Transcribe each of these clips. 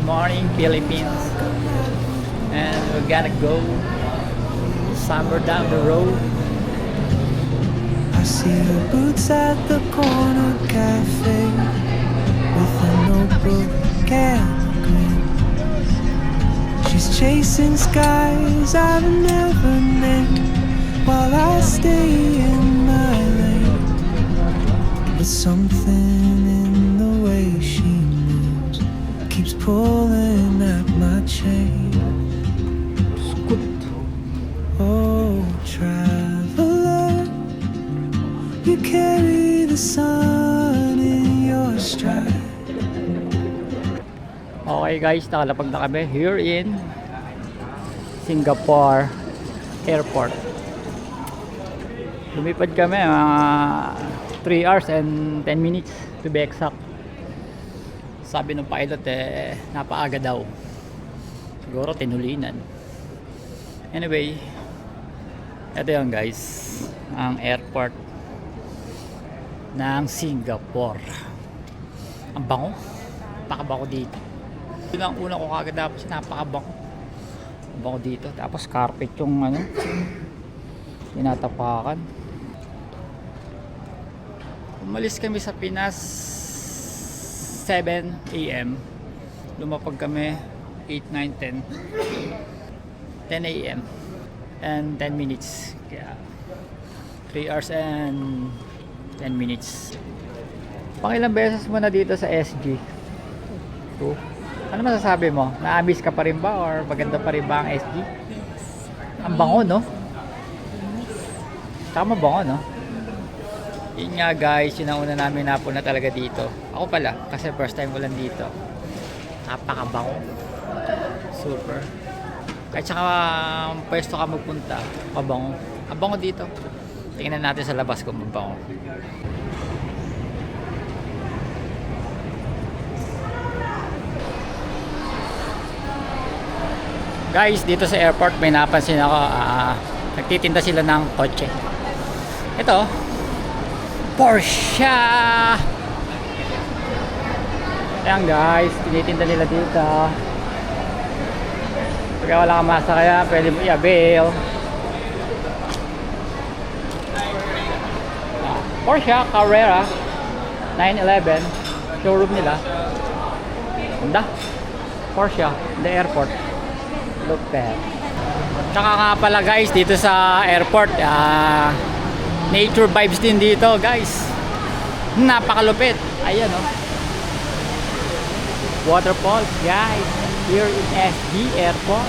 morning, Philippines. And we're gonna go somewhere down the road. I see her boots at the corner cafe with a notebook and a grin. She's chasing skies I've never named while I stay in my lane. But something in the way she moves keeps pulling at my chain. Oh, traveler, you carry the sun in your stride. Okay guys, nakalapag na kami here in Singapore Airport. Lumipad kami mga 3 hours and 10 minutes to be exact. Sabi ng pilot napaaga daw. Siguro tinulinan. Anyway, ito yan guys, ang airport ng Singapore. Ang bango, napakabango dito. Yun ang una ko kagad, tapos napakabango. Ang bango dito, tapos carpet yung tinatapakan. Umalis kami sa Pinas 7 AM, lumapag kami 8, 9, 10 AM and 10 minutes, kaya 3 hours and 10 minutes. Pangilang beses mo na dito sa SG? 2. Ano masasabi mo? Na-miss ka pa rin ba or maganda pa rin ba ang SG? Ang bango, no? Tama bango, no? Yun nga guys, yun ang una namin napuna talaga dito. Ako pala, kasi first time ko lang dito. Napakabango. Super. Kahit saka pwesto ka magpunta, mabango. Ang bango dito. Tingnan natin sa labas kung mabango. Guys, dito sa airport may napansin ako, nagtitinda sila ng kotse. Ito, Porsche! Ayan guys, tinitinda nila dito. Kaya wala kang masakaya, pwede mo i-avail. Porsche Carrera 911, showroom nila. Ganda. Porsche, the airport. Look there. Tsaka nga pala guys, dito sa airport, nature vibes din dito guys. Napakalupit. Ayan oh. Waterfalls guys, here in SG Airport.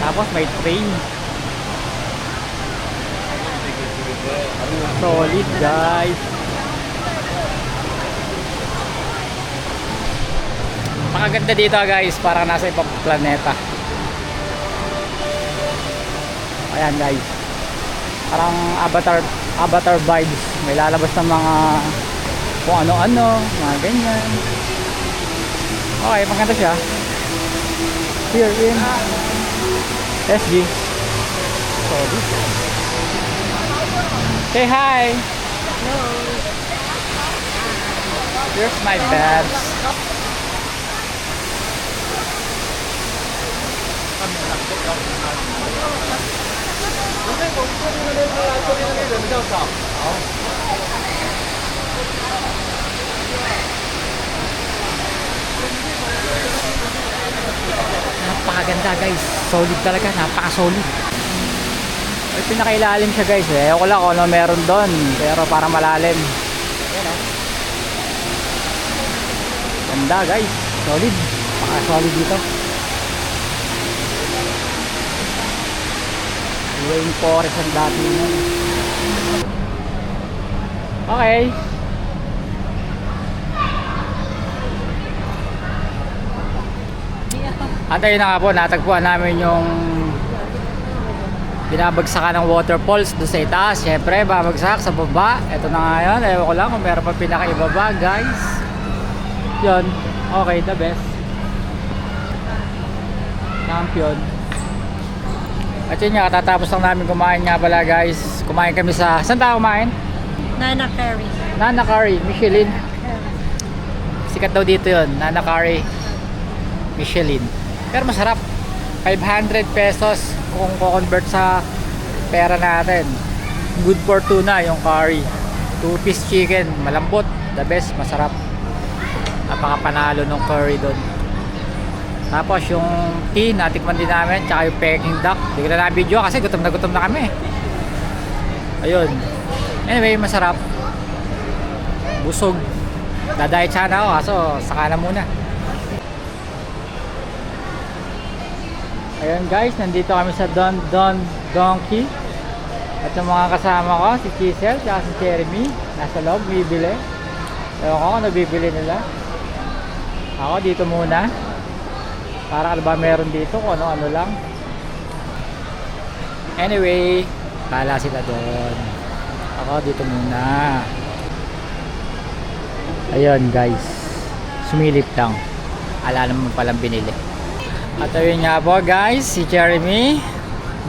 Tapos may train. Solid guys. Makaganda dito guys, parang nasa ibang planeta. Ayan guys, parang avatar vibes. May lalabas ng mga kung ano-ano, mga ganyan. Okay, maganda siya. Here in SG. Solid. Say hi. Hello. Here's my bags. Napakaganda guys. Solid talaga, napaka-solid. Ay, pinakailalim siya guys eh. Ako lang kung ano meron doon, pero para malalim. Ayan oh. Ganda guys, solid. Napaka-solid dito. Rainforest ang dati nun. Okay. At ayun na nga po, natagpuan namin yung binabagsakan ng waterfalls doon sa itaas. Siyempre, babagsak sa baba. Ito na nga yun. Ewan ko lang kung meron pa pinakaibaba, guys. Yun. Okay, the best. Champion. At yun nga, katatapos lang namin kumain nga pala, guys. Kumain kami saan tayo kumain? Nana Curry. Nana Curry, Michelin. Sikat daw dito yun, Nana Curry Michelin. Pero masarap. 500 pesos kung ko-convert sa pera natin. Good for tuna yung curry. 2-piece chicken, malambot, the best, masarap. Napakapanalo ng curry doon. Tapos yung tea, natikman din namin, tsaka yung Peking duck. Hindi ko na na-video kasi gutom na kami. Ayun. Anyway, masarap. Busog. Dadayat sana ako, kaso saka na muna. Ayun guys, nandito kami sa Don Donkey. At yung mga kasama ko, si Chisel, at si Jeremy, nasa loob, bibili. Ewan ko kung nabibili nila. Ako dito muna. Para ano ba meron dito, kung ano-ano lang. Anyway, pala sila doon. Ako dito muna. Ayun guys, sumilip lang. Ala naman palang binili. At ayun nga po guys, si Jeremy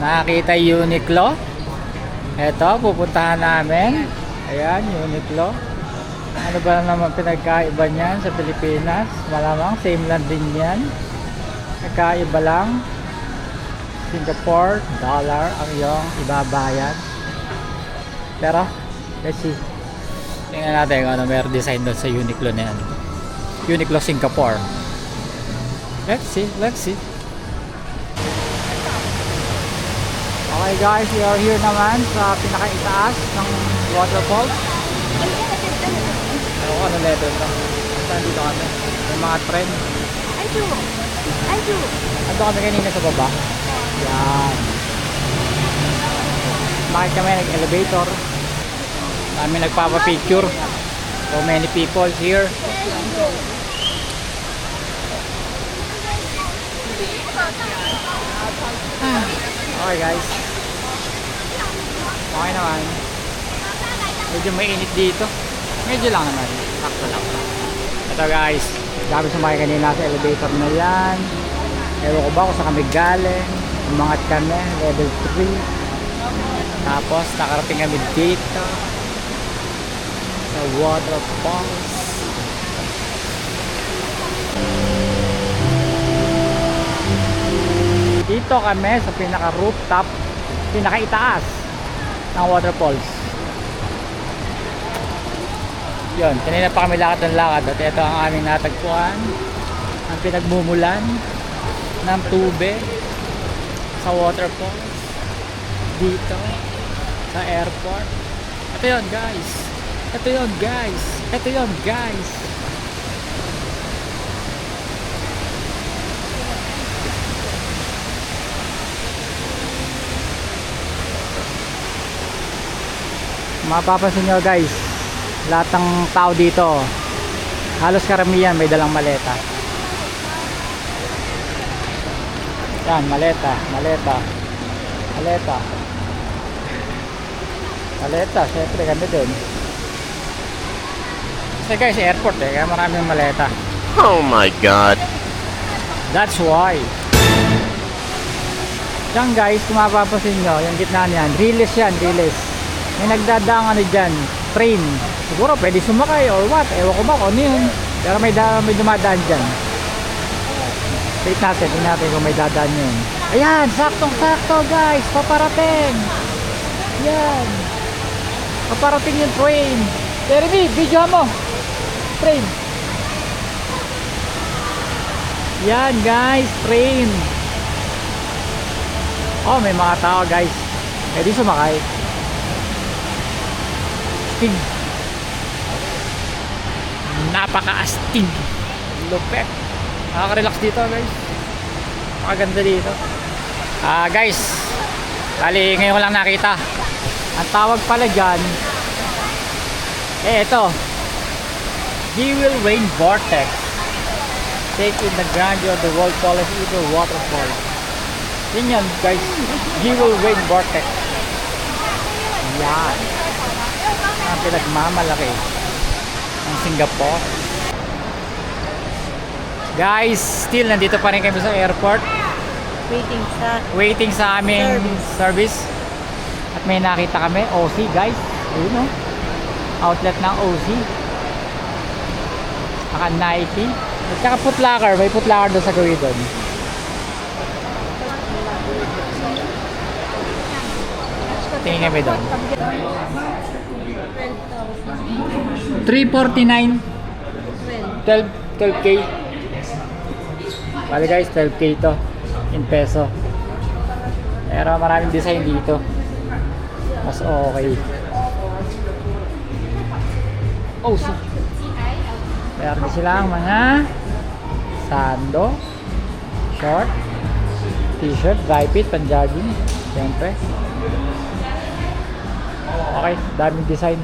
nakakita Uniqlo. Eto, pupuntahan namin. Ayan, Uniqlo. Ano ba naman pinagkaiba niyan sa Pilipinas? Malamang same lang din yan. Nagkaiba lang. Singapore dollar ang iyong ibabayad. Pero let's see. Tingnan natin kung ano meron design doon sa Uniqlo na yan. Uniqlo Singapore. Let's see. Okay guys, we are here naman sa pinakaitaas ng waterfall. Ano ko ano level to? Saan dito kami? May mga trend. Ando kami kanina sa baba. Yan. Bakit kami nag-elevator? Kami nagpapapicture. So many people here. Okay guys. Okay naman. Medyo mainit dito. Medyo lang naman. Sakto lang. Ito guys. Dami sumakay kanina sa elevator na yan. Ewan ko ba kung saan kami galing. Umangat kami. Level 3. Tapos nakarating kami dito. Sa waterfalls. Dito kami sa pinaka rooftop, pinakaitaas ng waterfalls. Yun, kanina pa kami lakad ng lakad at ito ang aming natagpuan, ang pinagmumulan ng tubig sa waterfalls dito sa airport. Ito yun guys, ito yun guys, ito yun guys. Mapapansin nyo guys, lahat ng tao dito halos karamihan may dalang maleta. Yan, maleta. Syempre kami din kasi guys airport kaya maraming maleta. Oh my god. That's why. Yan guys, kung mapapansin nyo yung gitna niyan, riles yan, riles. May nagdadaang ano dyan, train. Siguro pwede sumakay or what, ewan ko ba kung ano yun. Pero may dumadaan dyan. Wait natin, tingnan natin kung may dadaan yun. Ayan, saktong-sakto guys, paparating. Yan. Paparating yung train. Jeremy, video mo. Train. Yan guys, train. Oh, may mga tao guys. Pwede sumakay. Astig. Napaka-astig. Lupet. Nakaka-relax dito guys. Nakaganda dito. Guys, bali ngayon ko lang nakita. Ang tawag pala dyan, ito, Jewel Rain Vortex. Take in the grandeur of the world tallest ever waterfall. Yun yan guys, Jewel Rain Vortex. Yan ang pinagmamalaki ng Singapore. Guys, still nandito pa rin kami sa airport waiting sa aming service. At may nakita kami OC guys, ayun o, outlet ng OC. Saka Nike. At saka Foot Locker. May Foot Locker doon sa gawin doon. Tingin kami doon. 349. 12K. Bali guys, 12K to. In peso. Pero maraming design dito. Mas okay. Oh, meron din silang mga sando, short, t-shirt, dry fit, pan-jogging. Siyempre. Okay, daming design.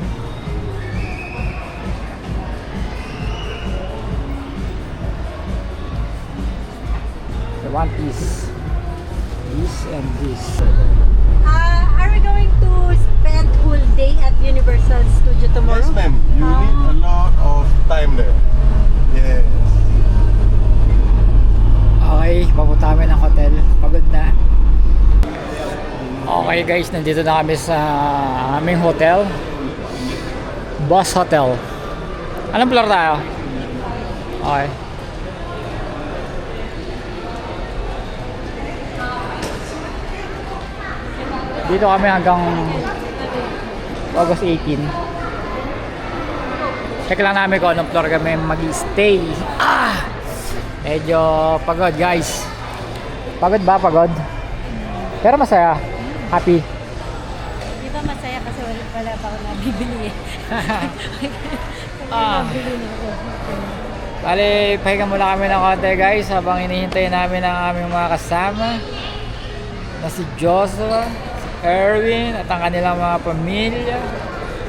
The one piece. This and this. Are we going to spend whole day at Universal Studio tomorrow? Yes, ma'am. You need a lot of time there. Yes. Okay, papunta kami ng hotel. Pagod na. Okay guys, nandito na kami sa aming hotel. Boss Hotel. Anong floor tayo? Okay. Dito kami hanggang August 18. Check lang namin kung anong floor kami mag-stay. Medyo pagod guys. Pagod ba? Pagod? Pero masaya. Happy. Di ba masaya kasi wala pa ako nabibili eh. Bale, pahinga muna kami ng konti guys habang hinihintay namin ang aming mga kasama na si Joshua, si Erwin at ang kanilang mga pamilya.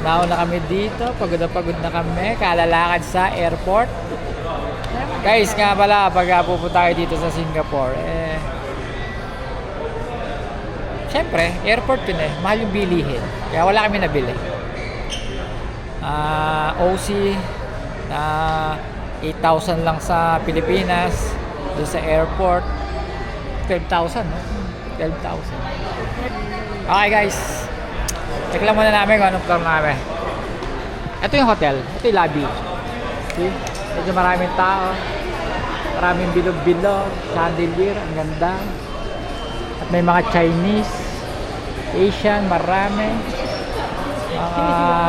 Nauna kami dito, pagod na kami, kalalakad sa airport. Guys, nga pala, pag pupunta tayo dito sa Singapore, syempre, airport yun mahal yung bilihin. Kaya wala kami nabili. OC na 8,000 lang sa Pilipinas, doon sa airport 12,000, no? 12,000. Okay guys, check lang muna namin kung anong floor namin. Ito yung hotel, ito yung lobby. See? Medyo maraming tao, maraming bilog-bilog, chandelier, ang ganda. At may mga Chinese, Asian, marami.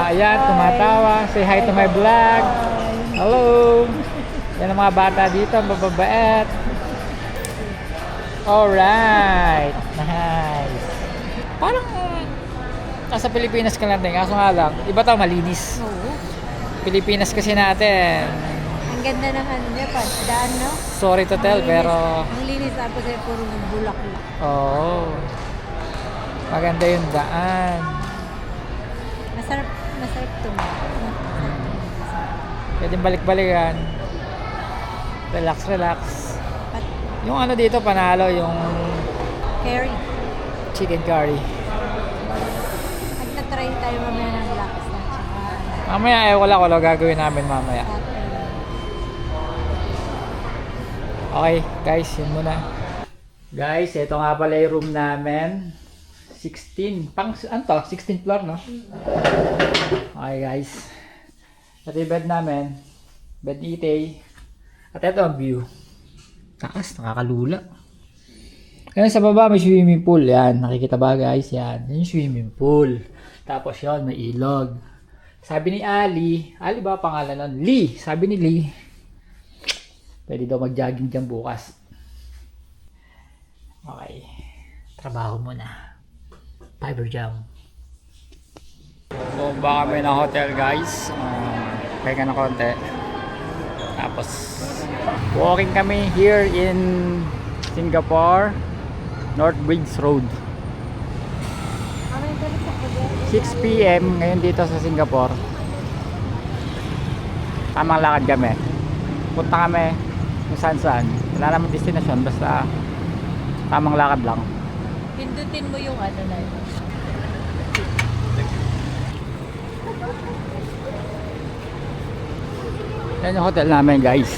Ayan, tumatawa. Say hi to my vlog. Hello. Yan ang mga bata dito, ang bababait. Alright. Nice. Parang nasa Pilipinas ka lang din. Kaso nga lang, iba tao malinis. Oo. Pilipinas kasi natin. Ang ganda ng ano niya, daan, no? Sorry to tell, Ang linis- pero Ang linis tapos ay puro bulaklak. oo. Maganda yung daan. Masarap tumayo. Pwedeng balik-balikan. Relax. Yung ano dito, panalo, yung Carry. chicken curry. Nagtatry tayo mamaya ng lakas na tsaka Mamaya, wala gagawin namin mamaya. Okay, guys, yun muna. Guys, ito nga pala yung room namin. 16. Ano to? 16th floor, no? Okay, guys. Ito yung bed namin. Bed itay. At ito ang view. Taas, nakakalula. Kaya sa baba may swimming pool. Yan, nakikita ba guys? Yan, yung swimming pool. Tapos yun, may ilog. Sabi ni Ali ba pangalan nun? Lee. Sabi ni Lee, pwede daw mag-jogging dyan bukas. Okay. Trabaho muna. Fiber jam. Bumba kami ng hotel guys. Pahinga na konti. Tapos walking kami here in Singapore, North Bridge Road. 6 PM ngayon dito sa Singapore. Tamang lakad kami. Punta kami kung saan. Wala namang destination, basta tamang lakad lang. Pindutin mo yung ano na yun. Yan yung hotel namin guys.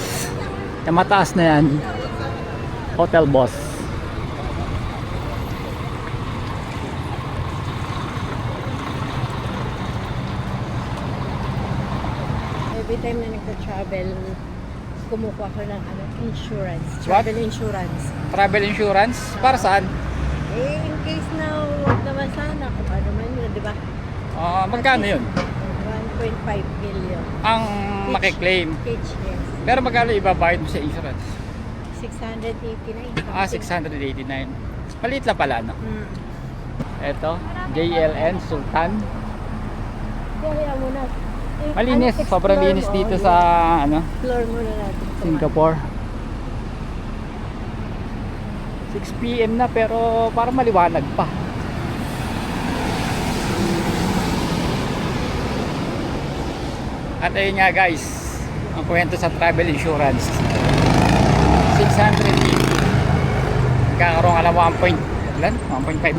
Yung mataas na yan, Hotel Boss. Every time na nagka-travel, kumukuha ko ng insurance. What? Travel insurance. Travel insurance? Para saan? Eh, in case na huwag naman sana kung ano man yun, di ba? Magkano yun? 1.5 million. Ang makiklaim. Each, yes. Pero magkano ibabayad mo sa insurance? 689. 689. Maliit lang pala, no? Eto, JLN Sultan. Kaya muna. Malinis, sobrang linis dito sa Explore muna natin. Singapore. 6 PM na pero parang maliwanag pa. At ayun nga guys, ang kwento sa travel insurance. 680. Kakaroon ka ng 1.5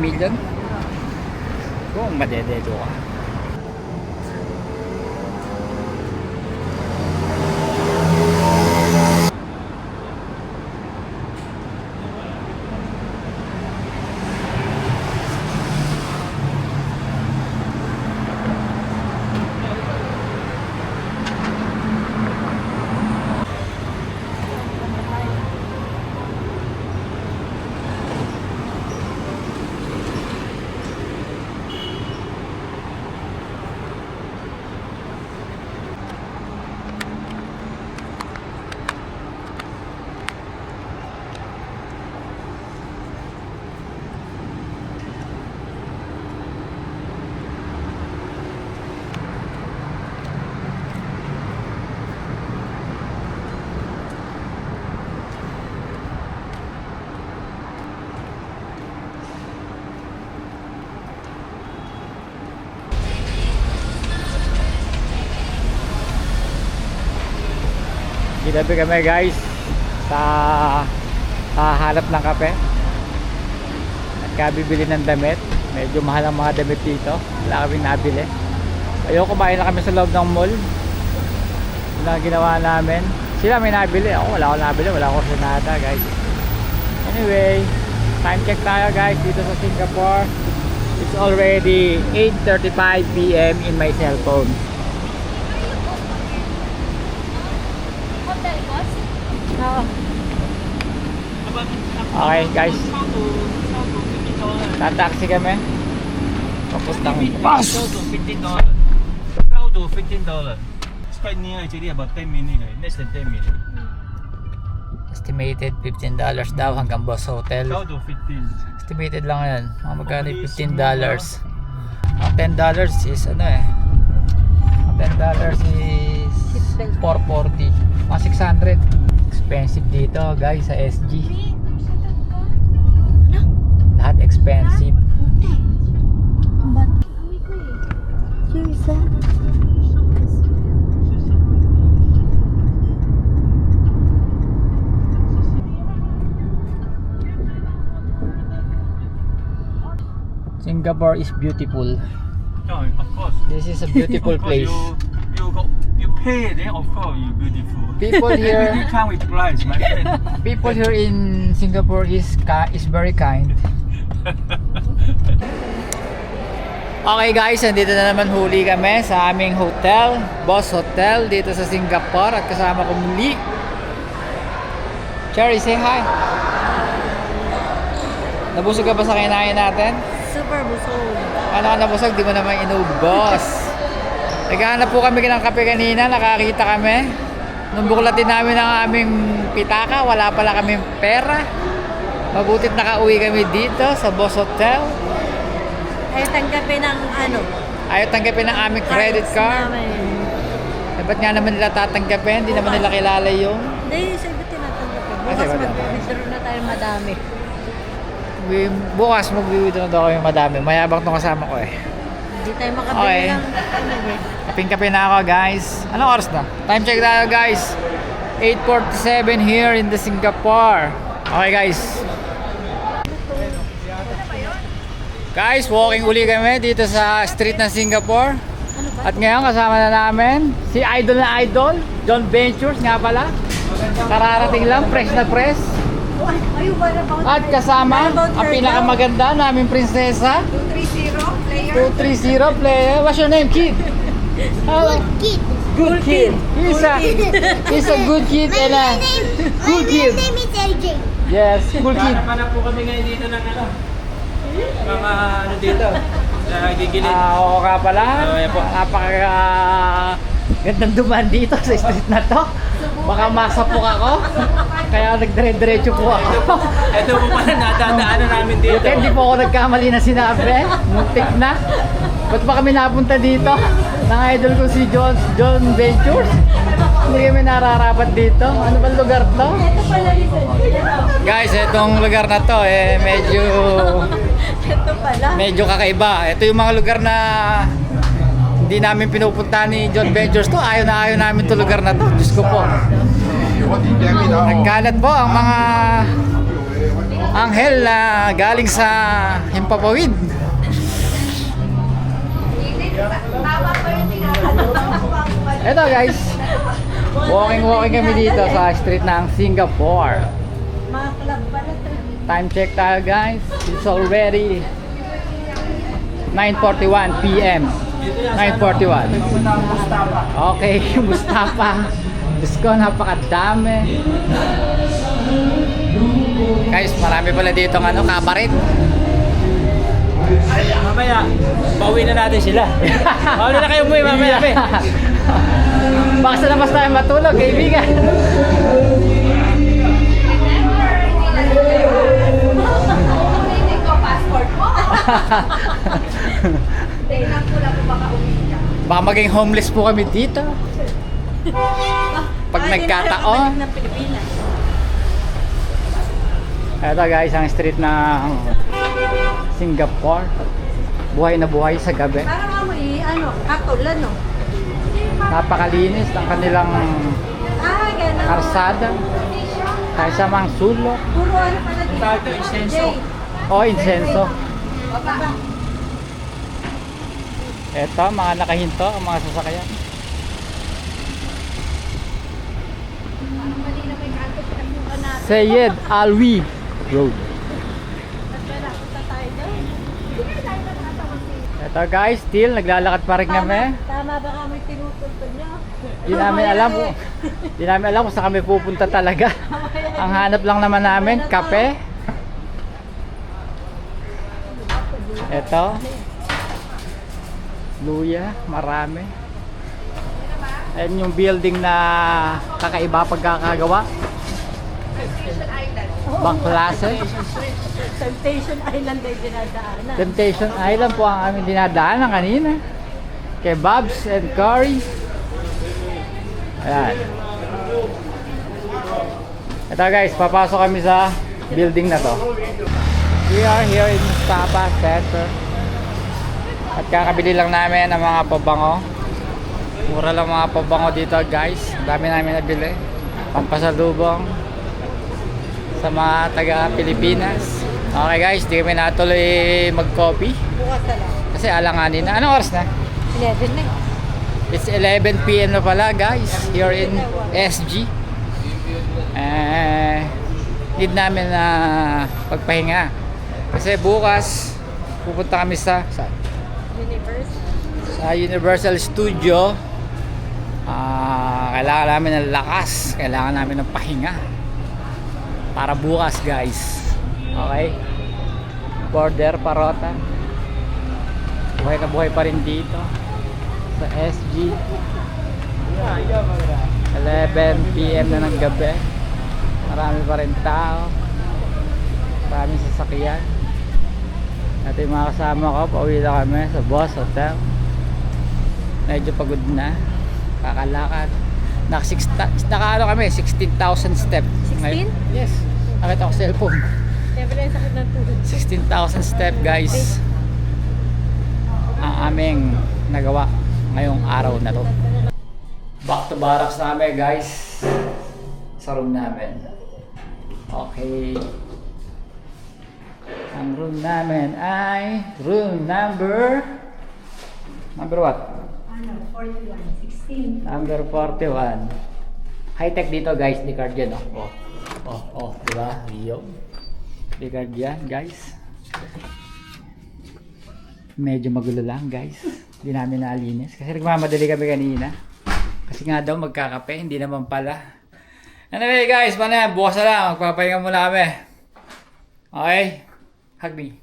million. Kung madededo ka. Ginabi kami guys sa hanap ng kape at kabibili ng damit. Medyo mahal ang mga damit dito, wala kaming nabili. Ayoko, kumain na kami sa loob ng mall. Yun lang ginawa namin. Sila may nabili, ako wala akong nabili, wala akong sinada guys. Anyway, time check tayo guys dito sa Singapore. It's already 8:35 PM in my cellphone. Okay guys, tataksi kami papuntang bus. $15. It's quite near actually, about 10 minutes, less than 10 minutes. Estimated $15 daw hanggang Boss Hotel. 12 to 15. Estimated lang yan. Mga magkano yung $15. Ang $10 is ano eh. Ang $10 is 440. Mga 600. Expensive dito guys sa SG. Lahat expensive. Singapore is beautiful. No, of course. This is a beautiful Of course, place. You pay, then of course you beautiful. People here- Everything come with price, my friend. People here in Singapore is very kind. Okay guys, nandito na naman huli kami sa aming hotel, Boss Hotel dito sa Singapore, at kasama ko muli Cherry, say hi. Nabusog ka ba sa kinain natin? Super busog. Ano ka nabusog? Di mo naman inubos. Naghahanap po kami ng kape kanina, nakakita kami. Nung buklatin namin ang aming pitaka, wala pala kaming pera. Mabutit nakauwi kami dito sa Boss Hotel. Ay, tanggapin ng Ayaw tanggapin ng aming credit card. Eh, ba't nga naman nila tatanggapin? Hindi naman nila kilala yung... Hindi, sa iba tinatanggapin. Ah, Bukas sa iba mag-withdraw na tayo madami. Bukas mag-withdraw na daw kami madami. Mayabang tong kasama ko eh. Hindi tayo makabili Okay. ng Kaping-kape na ako guys. Anong oras na? Time check tayo guys. 8:47 here in the Singapore. Okay guys. Guys, walking uli kami dito sa street ng Singapore. At ngayon kasama na namin si idol na idol, John Ventures nga pala. Kararating lang, fresh na fresh. At kasama ang pinakamaganda naming prinsesa, 230 player. 230 player. What's your name, kid? Hello. Kid. good kid. He's a good kid and a cool kid. My name is AJ. Yes, cool kid. Hanap po kami ngayon dito ng ano. Mga ano dito. Gigilid. Oo ka pala. Ayan po. Napaka gandang dumaan dito sa street na to. Baka masapok ako. Kaya nagdire-diretso po ako. Ito po pala nadadaanan namin dito. Buti hindi po ako nagkamali na sinabi. Muntik na. Ba't ba kami napunta dito? Nang idol ko si John Ventures. Hindi kami nararapat dito. Ano ba lugar to? Ito pala Lizon. Guys, itong lugar na to medyo Ito pala. medyo kakaiba. Ito yung mga lugar na hindi namin pinupunta ni John Ventures to. Ayaw na ayaw namin to lugar na to. Diyos ko po. Nagkalat po ang mga anghel na galing sa Himpapawid. Ito guys, walking kami dito sa street ng Singapore. Mga club pala to. Time check tayo guys. It's already 9:41 PM. 9:41. Okay, Mustafa. Diyos ko, napakadami. Guys, marami pala dito ng kabaret. Mamaya, pauwi na natin sila. Pauwi na kayo umuwi mamaya. Baka sa labas tayo matulog, kaibigan. Baka maging homeless po kami dito. Pag nagkataon. Ng Pilipinas. Ito guys, ang street ng Singapore. Buhay na buhay sa gabi. Parang amoy, katulan, no? Napakalinis ng kanilang Gano'n. karsada. Kahit sa mga sulok. Puro ano pala dito. Ito, isenso. O insenso. Ito, mga nakahinto, ang mga sasakyan. Syed Alwi Road. Ito guys, still naglalakad pa rin kami. Tama ba kami tinutultol nyo? Di namin alam kung saan kami pupunta talaga. Ang hanap lang naman namin, kape. Ito. Luya, marami. Ayan yung building na kakaiba pagkakagawa. Bang klase. Temptation Island ay dinadaanan. Temptation Island po ang aming dinadaanan kanina. Kebabs and curry. Ayan. Ito guys, papasok kami sa building na to. We are here in Mustafa Center. At kakabili lang namin ng mga pabango. Mura lang mga pabango dito guys. Ang dami namin nabili. Pampasalubong sa mga taga Pilipinas. Okay guys, di kami natuloy mag-coffee. Bukas na lang. Kasi alanganin na. Anong oras na? 11 na. It's 11 PM na pala guys. Here in SG. Need namin na pagpahinga. Kasi bukas pupunta kami sa Universal Studio. Kailangan namin ng lakas. Kailangan namin ng pahinga. Para bukas guys. Okay? Border Parota. Buhay na buhay pa rin dito sa SG. 11 PM na ng gabi. Marami pa rin tao. Maraming sasakyan. At yung mga kasama ko, pauwi na kami sa Boss Hotel. Medyo pagod na. Kakalakad. Naka kami, 16,000 steps. 16? Yes. Nakita ko sa cellphone. Siyempre yung sakit ng tuhod. 16,000 step guys ang aming nagawa ngayong araw na to. Back to barracks namin guys, sa room namin. Okay, ang room namin ay room number what? 41, 16. Number 41. High tech dito guys, di card yan diba? Yo, di card yan guys. Medyo magulo lang guys. Hindi namin naalinis kasi nagmamadali kami kanina. Kasi nga daw magkakape, hindi naman pala. Anyway guys, paano yan? Bukas na lang, magpapahinga muna kami. Okay? Hug me.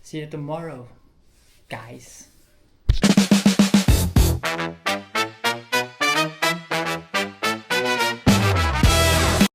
See you tomorrow, guys.